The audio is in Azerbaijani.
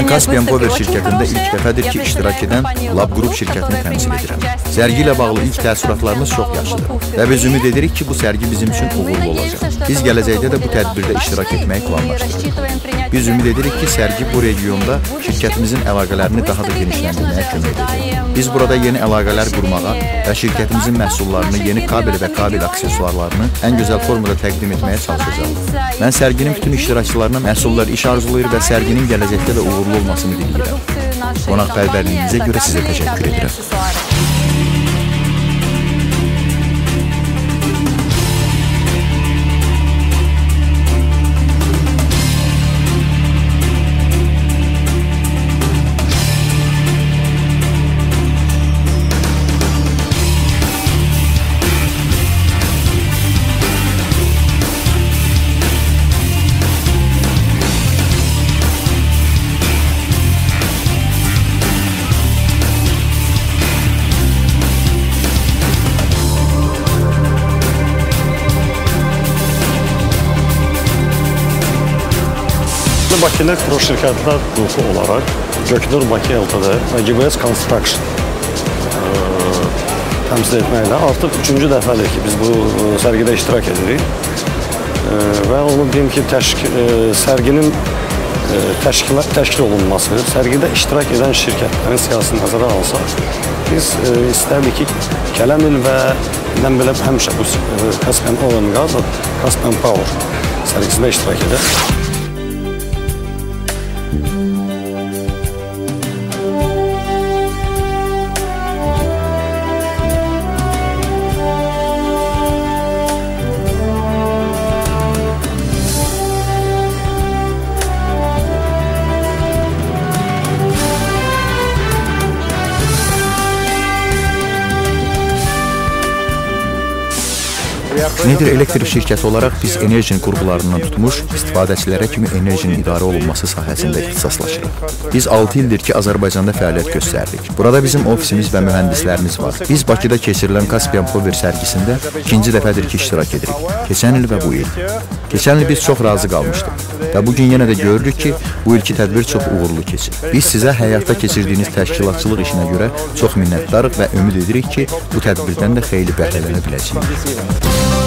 Mən Caspian Power şirkətində ilk dəfədir ki, iştirak edən Lab Group şirkətini təmsil edirəm. Sərgi ilə bağlı ilk təəssüratlarımız çox yaxşıdır və biz ümid edirik ki, bu sərgi bizim üçün uğurlu olacaq. Biz gələcəkdə də bu tədbirdə iştirak etməyi planlaşdırırıq. Biz ümid edirik ki, sərgi bu regionda şirkətimizin əlaqələrini daha da genişləndirməyə kömək edəcək. Biz burada yeni əlaqələr qurmağa və şirkətimizin məhsullarını, yeni kabel və kabel aksesuarlarını ən gözəl formada təqdim etməyə çalışacağıq. Mən sərginin bütün iştirakçılarına məhsullar iş arzulayır və sərginin gələcəkdə də uğurlu olmasını diləyirəm. Qonaqpərvərliyinizə görə sizə təşəkkür edirəm. Bakı Elektro şirkətində qrupu olaraq Göknur Bakı LTD və GBS Construction təmsil etməklə artıq 3-cü dəfədir ki, biz bu sərgidə iştirak edirik və onu deyim ki, sərginin təşkil olunması, sərgidə iştirak edən şirkətlərin siyasını nəzərə alsaq, biz istərdik ki, gələn il və belə həmişə bu Caspian Oil and Gas, Caspian Power sərgisində iştirak edək. Schneider Elektrik şirkəti olaraq biz enerjinin qurğularından tutmuş, istifadəçilərə kimi enerjinin idarə olunması sahəsində ixtisaslaşırıq. Biz 6 ildir ki, Azərbaycanda fəaliyyət göstərdik. Burada bizim ofisimiz və mühəndislərimiz var. Biz Bakıda keçirilən Caspian Power sərgisində ikinci dəfədir ki, iştirak edirik. Keçən il və bu il. Keçən il biz çox razı qalmışdıq və bugün yenə də görürük ki, bu ilki tədbir çox uğurlu keçir. Biz sizə həyata keçirdiyiniz təşkilatçılıq işinə görə çox minnətdarıq və ümid edirik ki, bu tədbirdən də xeyli bəhrələnə biləcəyik.